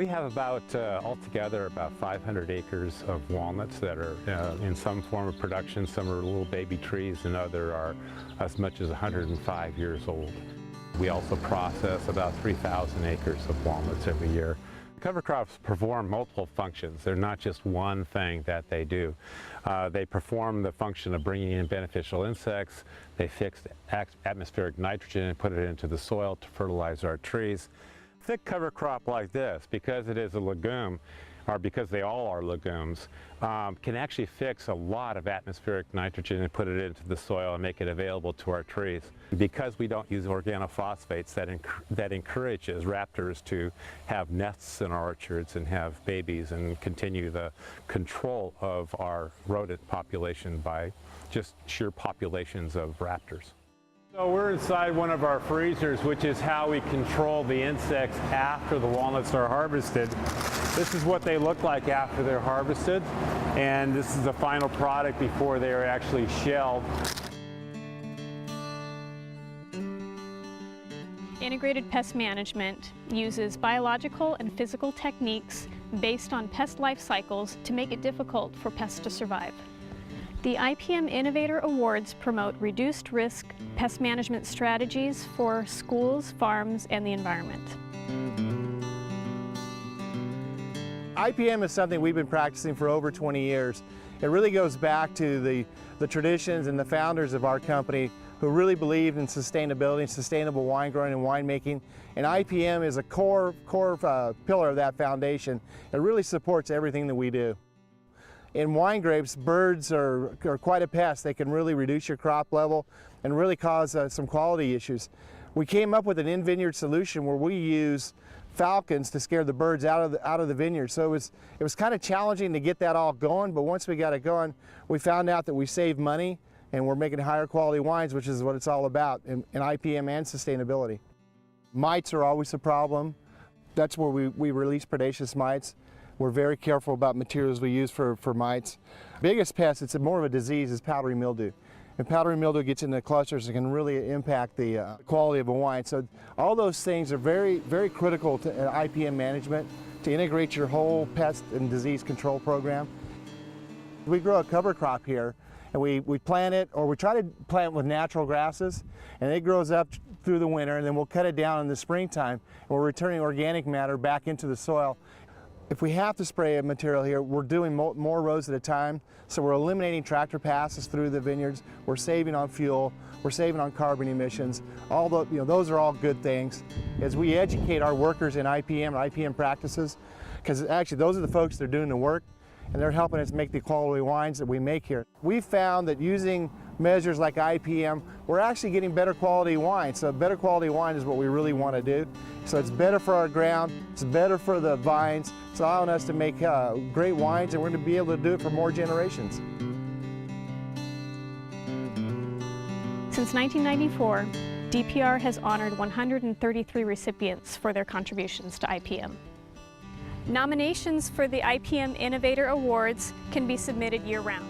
We have about, altogether, about 500 acres of walnuts that are in some form of production. Some are little baby trees and other are as much as 105 years old. We also process about 3,000 acres of walnuts every year. Cover crops perform multiple functions. They're not just one thing that they do. They perform the function of bringing in beneficial insects. They fix atmospheric nitrogen and put it into the soil to fertilize our trees. Thick cover crop like this, because it is a legume, or because they all are legumes, can actually fix a lot of atmospheric nitrogen and put it into the soil and make it available to our trees. Because we don't use organophosphates, that encourages raptors to have nests in our orchards and have babies and continue the control of our rodent population by just sheer populations of raptors. So we're inside one of our freezers, which is how we control the insects after the walnuts are harvested. This is what they look like after they're harvested, and this is the final product before they are actually shelled. Integrated pest management uses biological and physical techniques based on pest life cycles to make it difficult for pests to survive. The IPM Innovator Awards promote reduced risk pest management strategies for schools, farms, and the environment. IPM is something we've been practicing for over 20 years. It really goes back to the traditions and the founders of our company who really believed in sustainability, sustainable wine growing and winemaking. And IPM is a core pillar of that foundation. It really supports everything that we do. In wine grapes, birds are quite a pest. They can really reduce your crop level and really cause some quality issues. We came up with an in-vineyard solution where we use falcons to scare the birds out of the vineyard. So it was kind of challenging to get that all going, but once we got it going, we found out that we save money and we're making higher quality wines, which is what it's all about in IPM and sustainability. Mites are always a problem. That's where we release predaceous mites. We're very careful about materials we use for mites. Biggest pest, it's more of a disease, is powdery mildew. And powdery mildew gets into clusters and can really impact the quality of a wine. So all those things are very, very critical to IPM management, to integrate your whole pest and disease control program. We grow a cover crop here, and we plant it, or we try to plant with natural grasses, and it grows up through the winter, and then we'll cut it down in the springtime, and we're returning organic matter back into the soil. If we have to spray a material here, we're doing more rows at a time, so we're eliminating tractor passes through the vineyards, we're saving on fuel, we're saving on carbon emissions. Those are all good things. As we educate our workers in IPM and IPM practices, because actually those are the folks that are doing the work, and they're helping us make the quality wines that we make here. We found that using measures like IPM, we're actually getting better quality wine. So better quality wine is what we really want to do. So it's better for our ground, it's better for the vines, it's allowing us to make great wines, and we're going to be able to do it for more generations. Since 1994, DPR has honored 133 recipients for their contributions to IPM. Nominations for the IPM Innovator Awards can be submitted year-round.